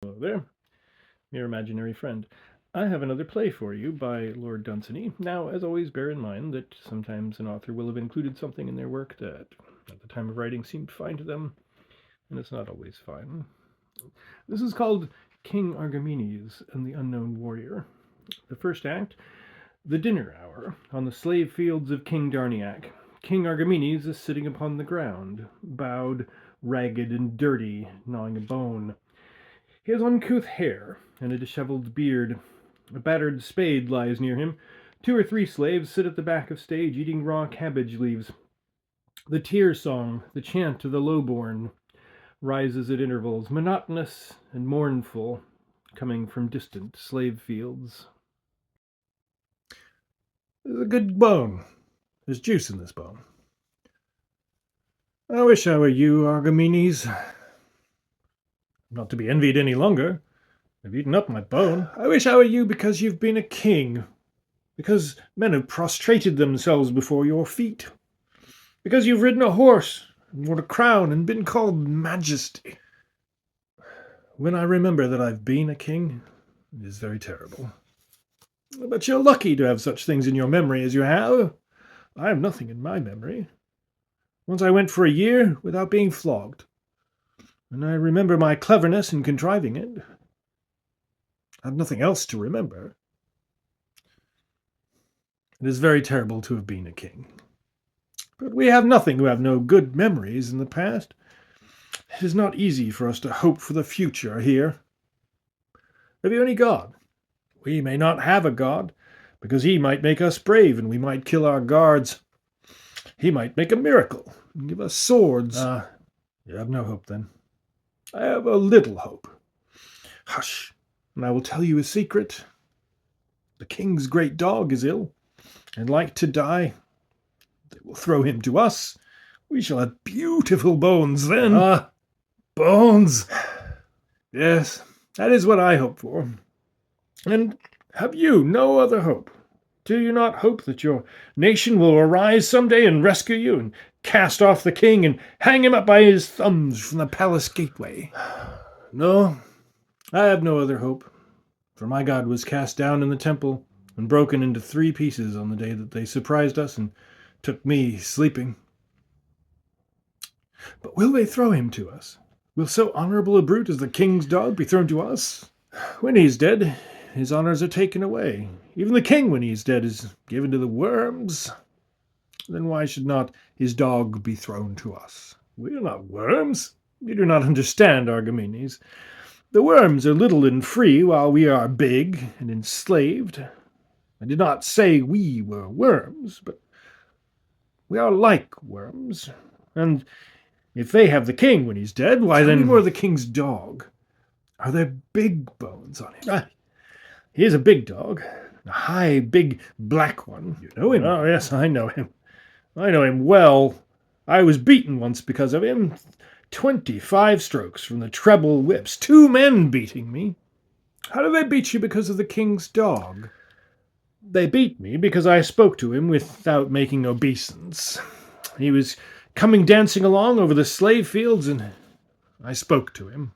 Hello there, your imaginary friend. I have another play for you by Lord Dunsany. Now, as always, bear in mind that sometimes an author will have included something in their work that, at the time of writing, seemed fine to them, and it's not always fine. This is called King Argimēnēs and the Unknown Warrior. The first act, the dinner hour, on the slave fields of King Darniak. King Argimēnēs is sitting upon the ground, bowed, ragged and dirty, gnawing a bone. He has uncouth hair and a dishevelled beard. A battered spade lies near him. 2 or 3 slaves sit at the back of stage eating raw cabbage leaves. The tear song, the chant of the lowborn, rises at intervals, monotonous and mournful, coming from distant slave fields. It's a good bone. There's juice in this bone. I wish I were you, Argimēnēs. Not to be envied any longer. You've eaten up my bone. I wish I were you because you've been a king. Because men have prostrated themselves before your feet. Because you've ridden a horse and worn a crown and been called majesty. When I remember that I've been a king, it is very terrible. But you're lucky to have such things in your memory as you have. I have nothing in my memory. Once I went for a year without being flogged. And I remember my cleverness in contriving it. I have nothing else to remember. It is very terrible to have been a king. But we have nothing who have no good memories in the past. It is not easy for us to hope for the future here. Have you any God? We may not have a God, because he might make us brave and we might kill our guards. He might make a miracle and give us swords. You have no hope then. I have a little hope. Hush, and I will tell you a secret. The king's great dog is ill, and like to die. They will throw him to us. We shall have beautiful bones then. Bones! Yes, that is what I hope for. And have you no other hope? Do you not hope that your nation will arise some day and rescue you, and cast off the king and hang him up by his thumbs from the palace gateway? No, I have no other hope, for my God was cast down in the temple and broken into 3 pieces on the day that they surprised us and took me sleeping. But will they throw him to us? Will so honorable a brute as the king's dog be thrown to us? When he is dead, his honors are taken away. Even the king, when he is dead, is given to the worms. Then why should not his dog be thrown to us? We are not worms. You do not understand, Argimēnēs. The worms are little and free, while we are big and enslaved. I did not say we were worms, but we are like worms. And if they have the king when he's dead, why then... Tell me more of the king's dog. Are there big bones on him? He is a big dog. A high, big, black one. You know him? Oh, yes, I know him. I know him well. I was beaten once because of him. 25 strokes from the treble whips. 2 men beating me. How do they beat you because of the king's dog? They beat me because I spoke to him without making obeisance. He was coming dancing along over the slave fields, and I spoke to him.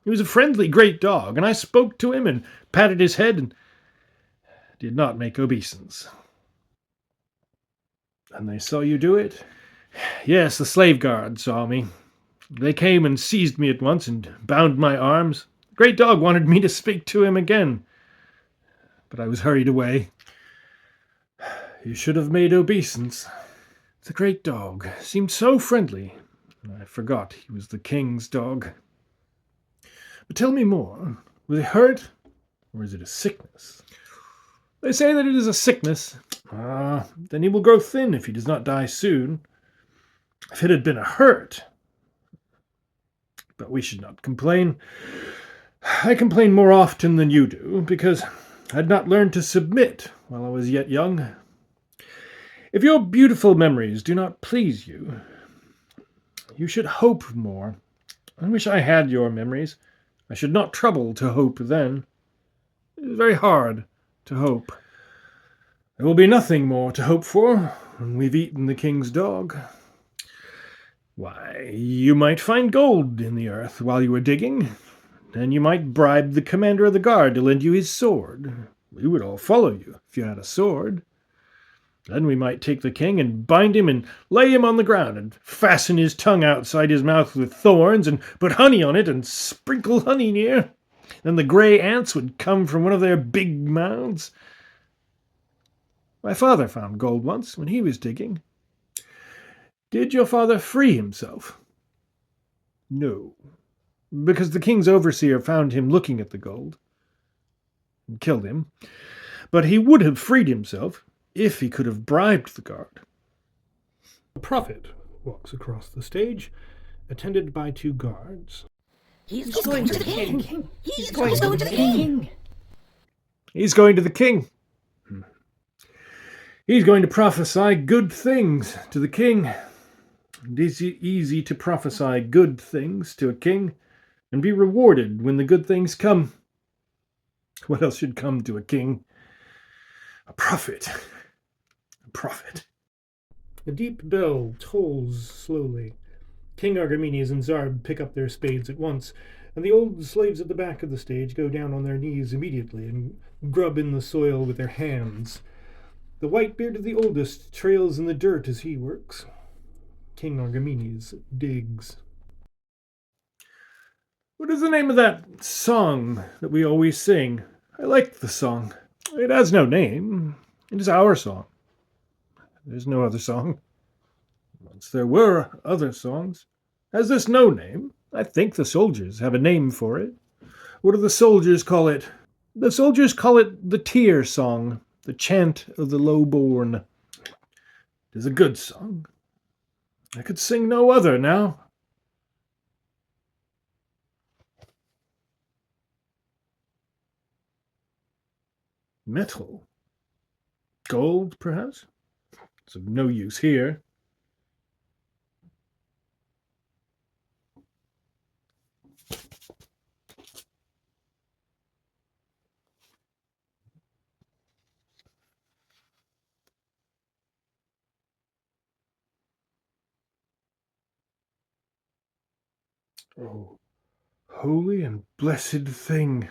He was a friendly, great dog, and I spoke to him and patted his head and did not make obeisance. And they saw you do it? Yes, the slave guard saw me. They came and seized me at once and bound my arms. The great dog wanted me to speak to him again, but I was hurried away. You should have made obeisance. The great dog seemed so friendly, and I forgot he was the king's dog. But tell me more. Was he hurt, or is it a sickness? They say that it is a sickness. Then he will grow thin if he does not die soon. If it had been a hurt... But we should not complain. I complain more often than you do, because I had not learned to submit while I was yet young. If your beautiful memories do not please you, you should hope more. I wish I had your memories. I should not trouble to hope then. It is very hard to hope. There will be nothing more to hope for when we've eaten the king's dog. Why, you might find gold in the earth while you were digging. and you might bribe the commander of the guard to lend you his sword. We would all follow you if you had a sword. Then we might take the king and bind him and lay him on the ground and fasten his tongue outside his mouth with thorns and put honey on it and sprinkle honey near. Then the grey ants would come from one of their big mouths. My father found gold once when he was digging. Did your father free himself? No, because the king's overseer found him looking at the gold and killed him. But he would have freed himself if he could have bribed the guard. A prophet walks across the stage, attended by 2 guards. He's going to the king. He's going to the king. He's going to the king. He's going to prophesy good things to the king. It is easy to prophesy good things to a king and be rewarded when the good things come. What else should come to a king? A prophet. A prophet. A deep bell tolls slowly. King Argimēnēs and Zarb pick up their spades at once, and the old slaves at the back of the stage go down on their knees immediately and grub in the soil with their hands. The white beard of the oldest trails in the dirt as he works. King Argimēnēs digs. What is the name of that song that we always sing? I like the song. It has no name. It is our song. There's no other song. Once there were other songs. Has this no name? I think the soldiers have a name for it. What do the soldiers call it? The soldiers call it the tear song, the chant of the lowborn. It is a good song. I could sing no other now. Metal. Gold, perhaps? It's of no use here. Oh, holy and blessed thing.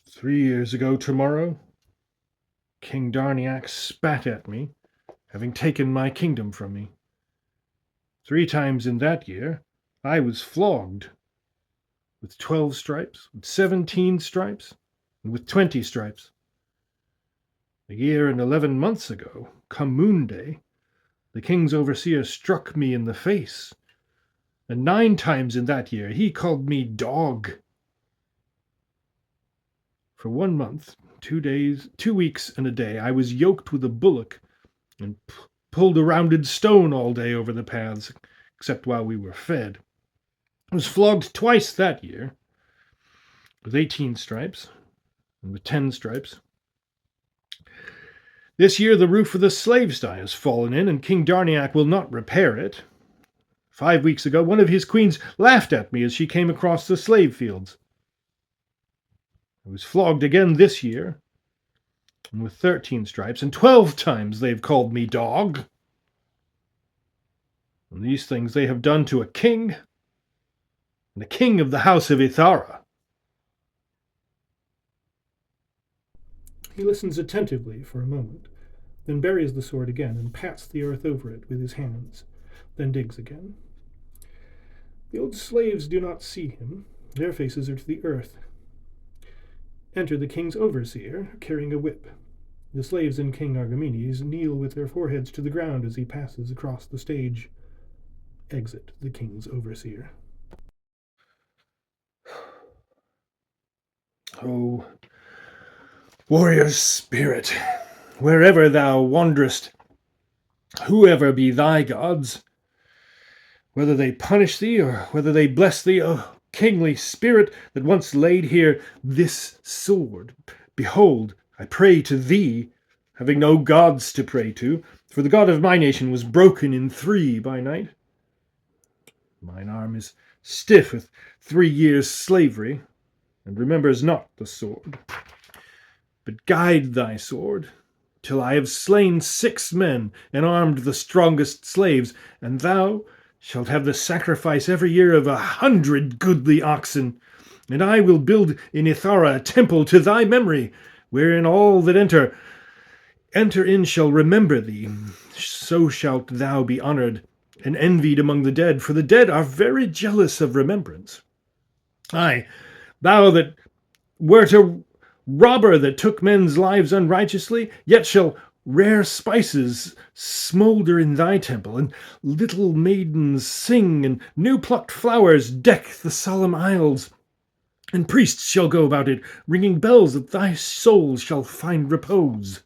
"3 years ago tomorrow, King Darniak spat at me, having taken my kingdom from me. 3 times in that year I was flogged, with 12 stripes, with 17 stripes, and with 20 stripes. A year and 11 months ago, come Moon Day, the king's overseer struck me in the face, and 9 times in that year he called me dog. For 1 month, 2 days, 2 weeks and a day, I was yoked with a bullock and pulled a rounded stone all day over the paths, except while we were fed. I was flogged twice that year, with 18 stripes and with 10 stripes. This year the roof of the slave sty has fallen in, and King Darniak will not repair it. 5 weeks ago, one of his queens laughed at me as she came across the slave fields. I was flogged again this year, and with 13 stripes, and 12 times they've called me dog. And these things they have done to a king, and a king of the house of YIFrty." He listens attentively for a moment, then buries the sword again and pats the earth over it with his hands, then digs again. The old slaves do not see him. Their faces are to the earth. Enter the king's overseer, carrying a whip. The slaves and King Argimēnēs kneel with their foreheads to the ground as he passes across the stage. Exit the king's overseer. "O warrior spirit, wherever thou wanderest, whoever be thy gods, whether they punish thee or whether they bless thee, O kingly spirit that once laid here this sword, behold, I pray to thee, having no gods to pray to, for the God of my nation was broken in 3 by night. Mine arm is stiff with 3 years' slavery, and remembers not the sword. But guide thy sword till I have slain 6 men and armed the strongest slaves, and thou shalt have the sacrifice every year of 100 goodly oxen. And I will build in Ithara a temple to thy memory, wherein all that enter in shall remember thee. So shalt thou be honoured and envied among the dead, for the dead are very jealous of remembrance. Aye, thou that wert a robber that took men's lives unrighteously, yet shall rare spices smoulder in thy temple, and little maidens sing, and new-plucked flowers deck the solemn aisles. And priests shall go about it, ringing bells that thy soul shall find repose.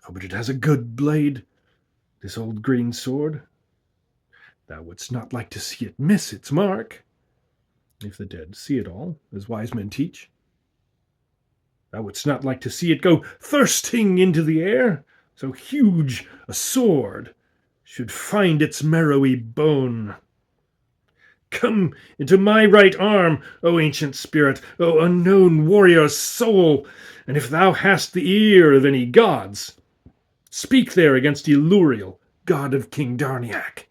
Oh, but it has a good blade, this old green sword. Thou wouldst not like to see it miss its mark, if the dead see it all, as wise men teach. Thou wouldst not like to see it go thirsting into the air, so huge a sword should find its marrowy bone. Come into my right arm, O ancient spirit, O unknown warrior soul, and if thou hast the ear of any gods, speak there against Eluriel, god of King Darniak.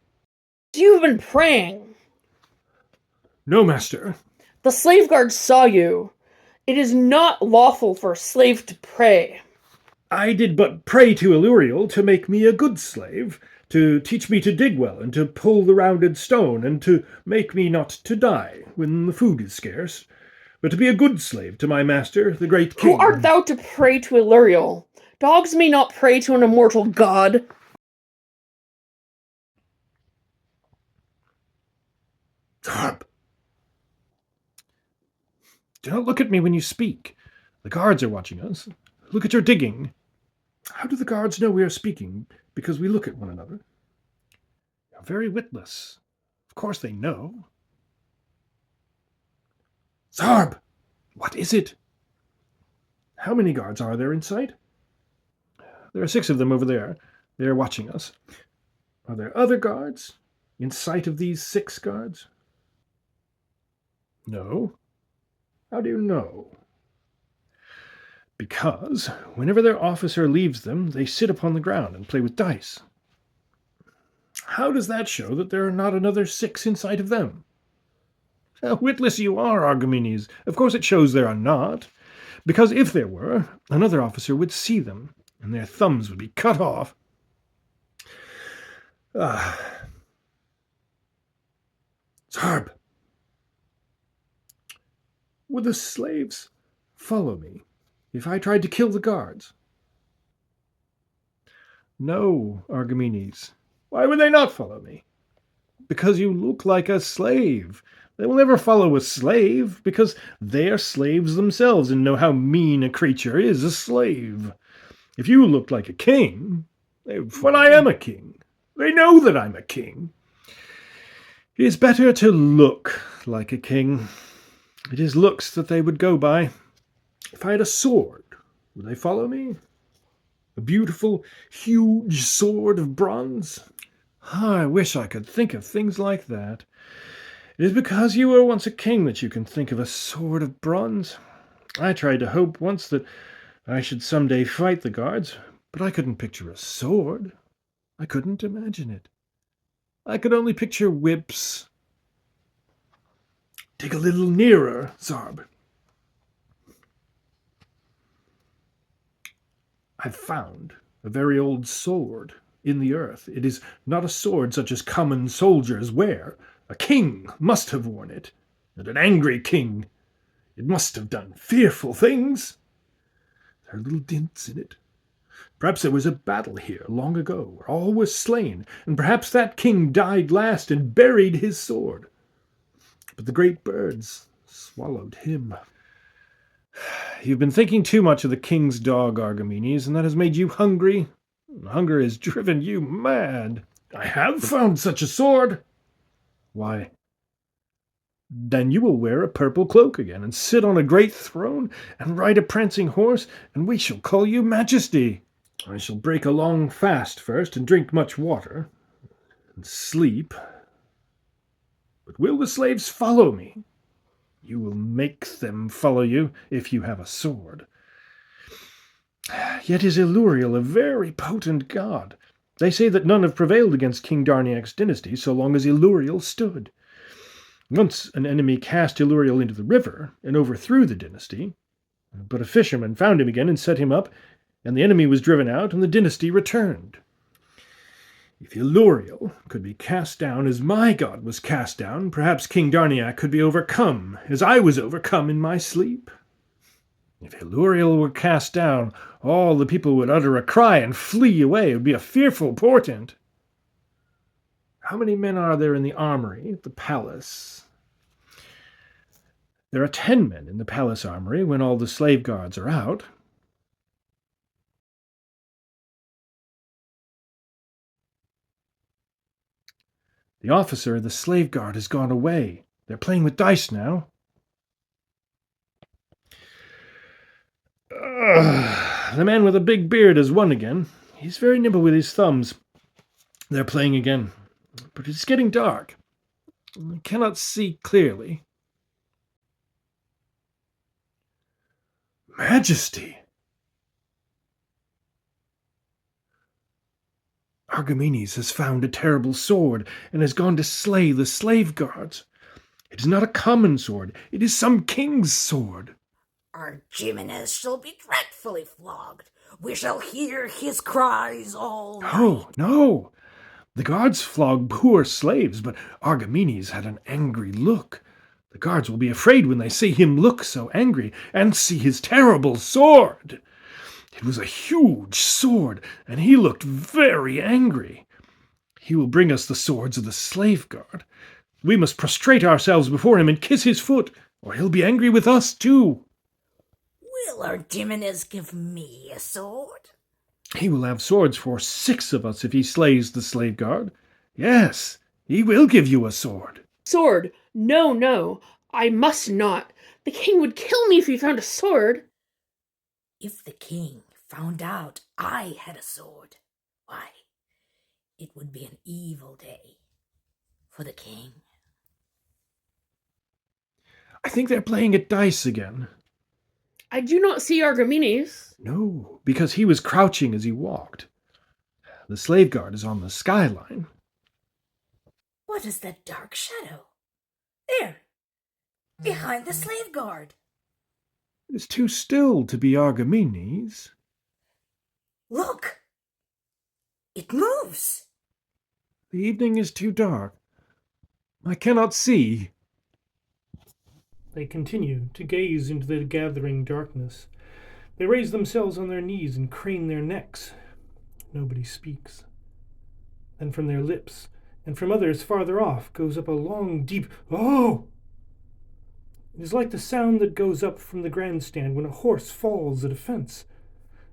You've been praying. No, master. The slave guards saw you. It is not lawful for a slave to pray. I did but pray to Eluriel to make me a good slave, to teach me to dig well, and to pull the rounded stone, and to make me not to die when the food is scarce, but to be a good slave to my master, the great king. Who art thou to pray to Eluriel? Dogs may not pray to an immortal god. Zarb! Do not look at me when you speak. The guards are watching us. Look at your digging. How do the guards know we are speaking? Because we look at one another. You're very witless. Of course they know. Zarb! What is it? How many guards are there in sight? There are 6 of them over there. They are watching us. Are there other guards in sight of these 6 guards? No. How do you know? Because whenever their officer leaves them, they sit upon the ground and play with dice. How does that show that there are not another 6 in sight of them? How witless you are, Argimēnēs. Of course it shows there are not. Because if there were, another officer would see them, and their thumbs would be cut off. Zarb! Would the slaves follow me if I tried to kill the guards? No, Argimēnēs. Why would they not follow me? Because you look like a slave. They will never follow a slave, because they are slaves themselves and know how mean a creature is a slave. If you looked like a king, well, I am a king. They know that I'm a king. It is better to look like a king. It is looks that they would go by. If I had a sword, would they follow me? A beautiful, huge sword of bronze? I wish I could think of things like that. It is because you were once a king that you can think of a sword of bronze. I tried to hope once that I should someday fight the guards, but I couldn't picture a sword. I couldn't imagine it. I could only picture whips. Dig a little nearer, Zarb. I've found a very old sword in the earth. It is not a sword such as common soldiers wear. A king must have worn it, and an angry king. It must have done fearful things. There are little dints in it. Perhaps there was a battle here long ago where all was slain, and perhaps that king died last and buried his sword. But the great birds swallowed him. You've been thinking too much of the king's dog, Argimēnēs, and that has made you hungry. Hunger has driven you mad. I have found such a sword. Why? Then you will wear a purple cloak again, and sit on a great throne, and ride a prancing horse, and we shall call you Majesty. I shall break a long fast first, and drink much water, and sleep. But will the slaves follow me? You will make them follow you if you have a sword. Yet is Iluriel a very potent god. They say that none have prevailed against King Darniak's dynasty so long as Iluriel stood. Once an enemy cast Iluriel into the river and overthrew the dynasty, but a fisherman found him again and set him up, and the enemy was driven out and the dynasty returned. If Iluriel could be cast down as my god was cast down, perhaps King Darniak could be overcome as I was overcome in my sleep. If Iluriel were cast down, all the people would utter a cry and flee away. It would be a fearful portent. How many men are there in the armory at the palace? There are 10 men in the palace armory when all the slave guards are out. The officer of the slave guard has gone away. They're playing with dice now. The man with a big beard has won again. He's very nimble with his thumbs. They're playing again. But it's getting dark. I cannot see clearly. Majesty! Argimēnēs has found a terrible sword and has gone to slay the slave guards. It is not a common sword. It is some king's sword. Argimēnēs shall be dreadfully flogged. We shall hear his cries all night. No, no. The guards flog poor slaves, but Argimēnēs had an angry look. The guards will be afraid when they see him look so angry and see his terrible sword. It was a huge sword, and he looked very angry. He will bring us the swords of the slave guard. We must prostrate ourselves before him and kiss his foot, or he'll be angry with us too. Will Argimēnēs give me a sword? He will have swords for 6 of us if he slays the slave guard. Yes, he will give you a sword. Sword? No, no. I must not. The king would kill me if he found a sword. If the king found out I had a sword, why, it would be an evil day for the king. I think they're playing at dice again. I do not see Argimēnēs. No, because he was crouching as he walked. The slave guard is on the skyline. What is that dark shadow? There, behind the slave guard. It's too still to be Argimēnēs. Look! It moves! The evening is too dark. I cannot see. They continue to gaze into the gathering darkness. They raise themselves on their knees and crane their necks. Nobody speaks. Then from their lips, and from others farther off, goes up a long, deep "Oh!" It is like the sound that goes up from the grandstand when a horse falls at a fence,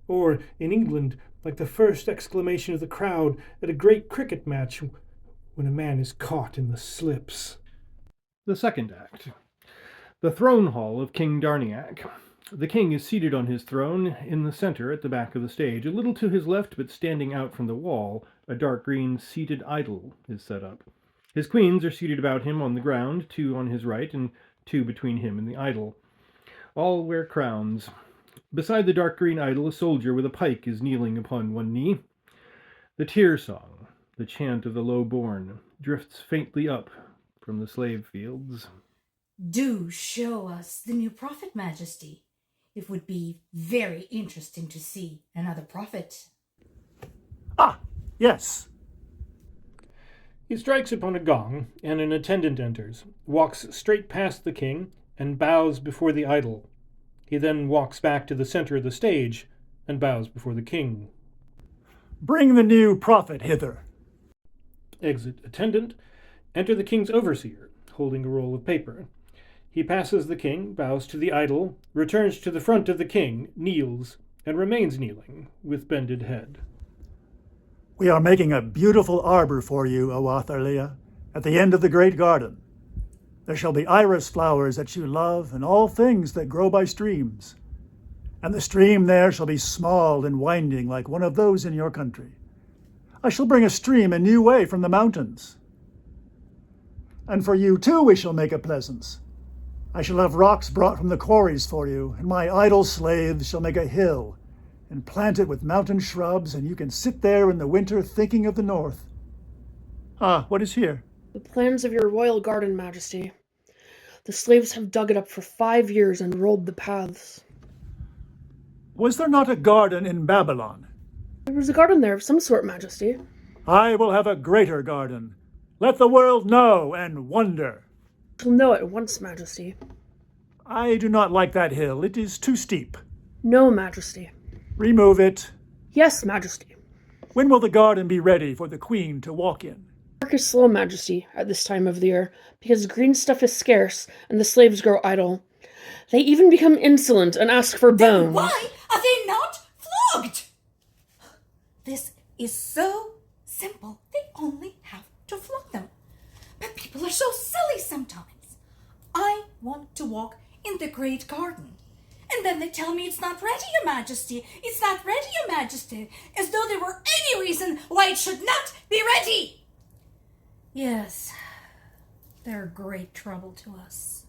or, in England, like the first exclamation of the crowd at a great cricket match when a man is caught in the slips. The second act. The throne hall of King Darniak. The king is seated on his throne in the center at the back of the stage. A little to his left, but standing out from the wall, a dark green seated idol is set up. His queens are seated about him on the ground, 2 on his right and 2 between him and the idol. All wear crowns. Beside the dark green idol, a soldier with a pike is kneeling upon one knee. The tear song, the chant of the low-born, drifts faintly up from the slave fields. Do show us the new prophet, Majesty. It would be very interesting to see another prophet. Ah, yes. He strikes upon a gong, and an attendant enters, walks straight past the king, and bows before the idol. He then walks back to the center of the stage and bows before the king. Bring the new prophet hither. Exit attendant. Enter the king's overseer, holding a roll of paper. He passes the king, bows to the idol, returns to the front of the king, kneels, and remains kneeling, with bended head. We are making a beautiful arbor for you, YIFrty, at the end of the great garden. There shall be iris flowers that you love, and all things that grow by streams. And the stream there shall be small and winding like one of those in your country. I shall bring a stream a new way from the mountains. And for you too we shall make a pleasance. I shall have rocks brought from the quarries for you, and my idle slaves shall make a hill, and plant it with mountain shrubs, and you can sit there in the winter thinking of the north. Ah, what is here? The plans of your royal garden, Majesty. The slaves have dug it up for 5 years and rolled the paths. Was there not a garden in Babylon? There was a garden there of some sort, Majesty. I will have a greater garden. Let the world know and wonder. You'll know at once, Majesty. I do not like that hill. It is too steep. No, Majesty. Remove it. Yes, Majesty. When will the garden be ready for the Queen to walk in? Work is slow, Majesty, at this time of the year, because green stuff is scarce and the slaves grow idle. They even become insolent and ask for Then bones. why are they not flogged? This is so simple. They only have to flog them. But people are so silly sometimes. I want to walk in the great garden. And then they tell me it's not ready, Your Majesty. It's not ready, Your Majesty. As though there were any reason why it should not be ready. Yes, they're great trouble to us.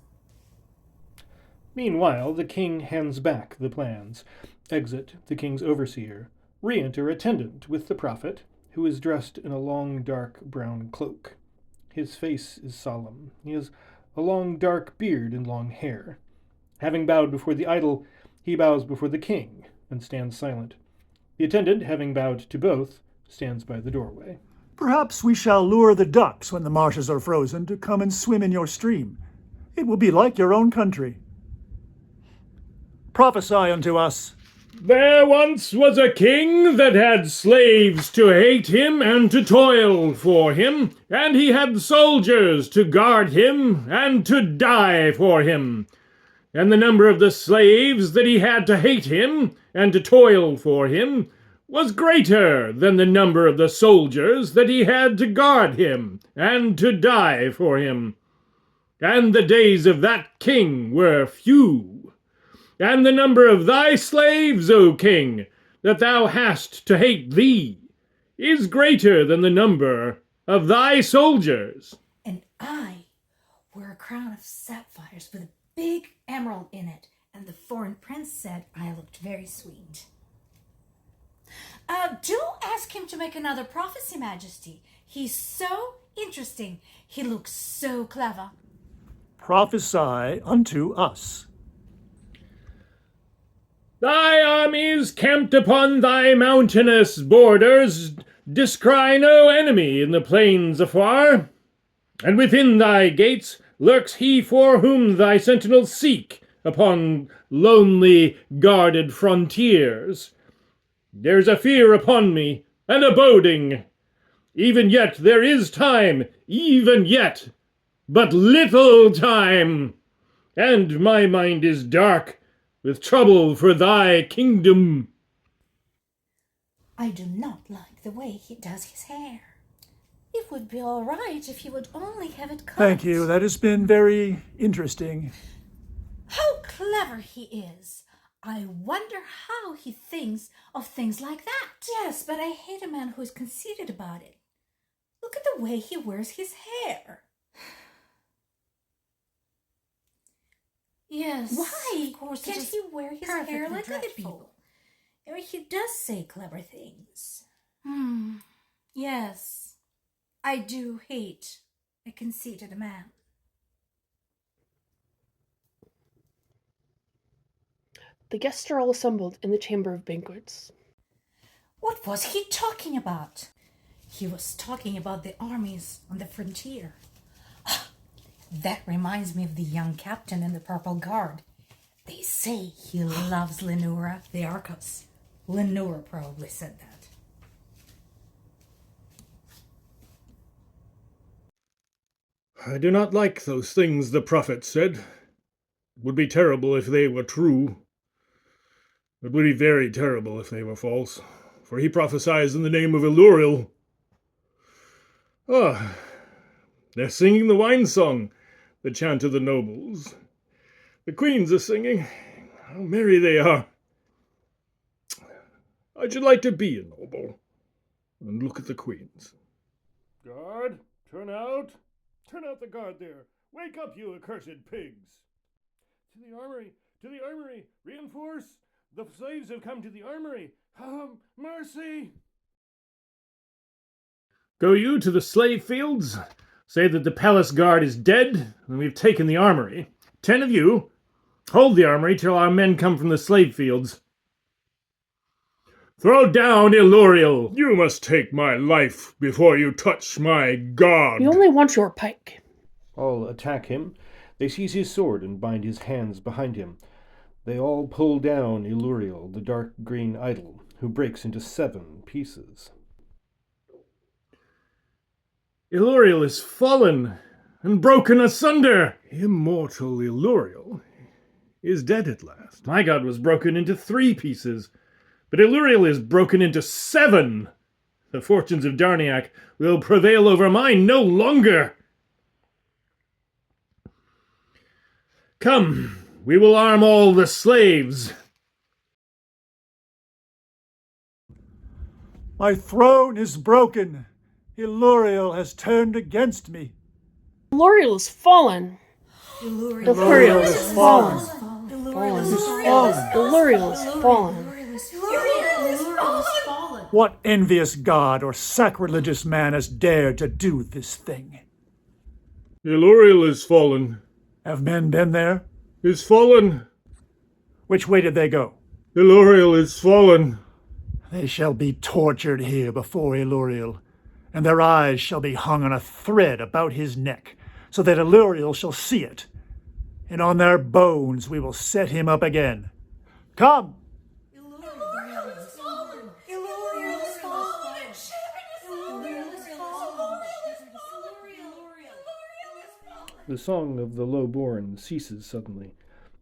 Meanwhile, the king hands back the plans. Exit the king's overseer. Re-enter attendant with the prophet, who is dressed in a long, dark brown cloak. His face is solemn. He has a long, dark beard and long hair. Having bowed before the idol, he bows before the king and stands silent. The attendant, having bowed to both, stands by the doorway. Perhaps we shall lure the ducks when the marshes are frozen to come and swim in your stream. It will be like your own country. Prophesy unto us. There once was a king that had slaves to hate him and to toil for him, and he had soldiers to guard him and to die for him. And the number of the slaves that he had to hate him and to toil for him was greater than the number of the soldiers that he had to guard him and to die for him. And the days of that king were few. And the number of thy slaves, O king, that thou hast to hate thee, is greater than the number of thy soldiers. And I wear a crown of sapphires with a big emerald in it, and the foreign prince said I looked very sweet. Do ask him to make another prophecy, Majesty. He's so interesting. He looks so clever. Prophesy unto us. Thy armies camped upon thy mountainous borders descry no enemy in the plains afar, and within thy gates lurks he for whom thy sentinels seek upon lonely guarded frontiers. There's a fear upon me, and a boding. Even yet there is time, even yet, but little time, and my mind is dark with trouble for thy kingdom. I do not like the way he does his hair. It would be all right if he would only have it cut. Thank you. That has been very interesting. How clever he is. I wonder how he thinks of things like that. Yes, but I hate a man who is conceited about it. Look at the way he wears his hair. Yes. Why? Of course, Can't he wear his hair like other people? I mean, he does say clever things. Yes. I do hate a conceited man. The guests are all assembled in the chamber of banquets. What was he talking about? He was talking about the armies on the frontier. That reminds me of the young captain in the Purple Guard. They say he loves Lenora the Arcos. Lenora probably said that. I do not like those things the prophet said. It would be terrible if they were true. It would be very terrible if they were false, for he prophesies in the name of Eluril. Ah, they're singing the wine song, the chant of the nobles. The queens are singing. How merry they are. I should like to be a noble and look at the queens. Guard, turn out. Turn out the guard there. Wake up, you accursed pigs. To the armory, reinforce. The slaves have come to the armory. Mercy! Go you to the slave fields. Say that the palace guard is dead, and we've taken the armory. 10 of you, hold the armory till our men come from the slave fields. Throw down Iluriel! You must take my life before you touch my god! We only want your pike. All attack him. They seize his sword and bind his hands behind him. They all pull down Iluriel, the dark green idol, who breaks into 7 pieces. Iluriel is fallen and broken asunder! Immortal Iluriel is dead at last. My god was broken into 3 pieces, but Iluriel is broken into 7! The fortunes of Darniak will prevail over mine no longer! Come, we will arm all the slaves! My throne is broken. Iluriel has turned against me. Iluriel is fallen. Iluriel is fallen. Iluriel is fallen. What envious god or sacrilegious man has dared to do this thing? Iluriel is fallen. Have men been there? Is fallen. Which way did they go? Iluriel is fallen. They shall be tortured here before Iluriel, and their eyes shall be hung on a thread about his neck, so that Iluriel shall see it, and on their bones we will set him up again. Come! The song of the low-born ceases suddenly.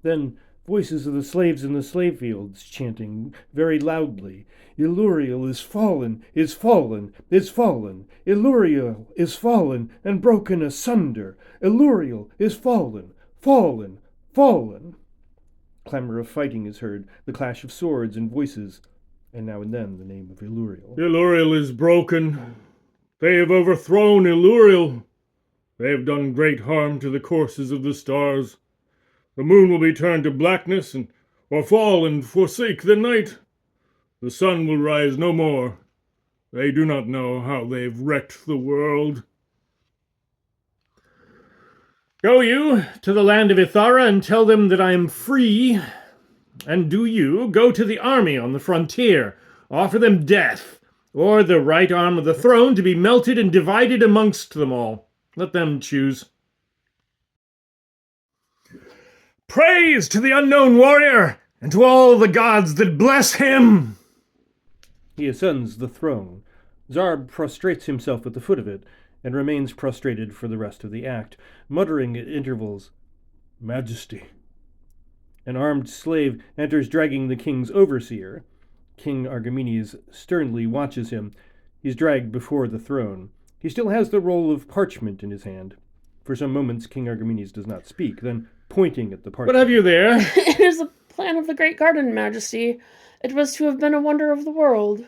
Then voices of the slaves in the slave fields chanting very loudly, Iluriel is fallen, is fallen, is fallen. Iluriel is fallen and broken asunder. Iluriel is fallen, fallen, fallen. Clamor of fighting is heard, the clash of swords and voices, and now and then the name of Iluriel. Iluriel is broken. They have overthrown Iluriel. They have done great harm to the courses of the stars. The moon will be turned to blackness, or fall and forsake the night. The sun will rise no more. They do not know how they've wrecked the world. Go you to the land of Ithara and tell them that I am free. And do you go to the army on the frontier. Offer them death, or the right arm of the throne to be melted and divided amongst them all. Let them choose. Praise to the unknown warrior, and to all the gods that bless him! He ascends the throne. Zarb prostrates himself at the foot of it, and remains prostrated for the rest of the act, muttering at intervals, Majesty. An armed slave enters dragging the king's overseer. King Argimēnēs sternly watches him. He's dragged before the throne. He still has the roll of parchment in his hand. For some moments, King Argimēnēs does not speak, then, pointing at the parchment. What have you there? It is a plan of the Great Garden, Majesty. It was to have been a wonder of the world.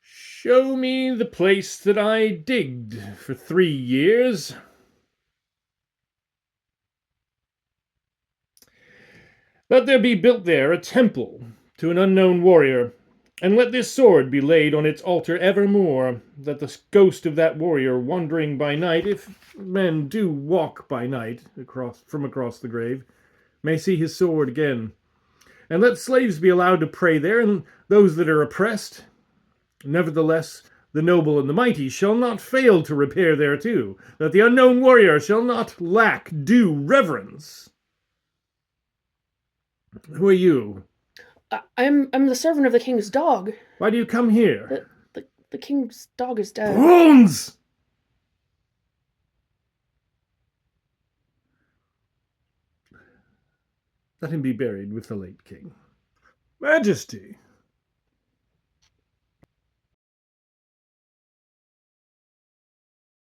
Show me the place that I digged for 3 years. Let there be built there a temple to an unknown warrior, and let this sword be laid on its altar evermore, that the ghost of that warrior wandering by night, if men do walk by night from across the grave, may see his sword again. And let slaves be allowed to pray there, and those that are oppressed. Nevertheless, the noble and the mighty shall not fail to repair thereto, that the unknown warrior shall not lack due reverence. Who are you? I'm the servant of the king's dog. Why do you come here? The king's dog is dead. Bones! Let him be buried with the late king. Majesty,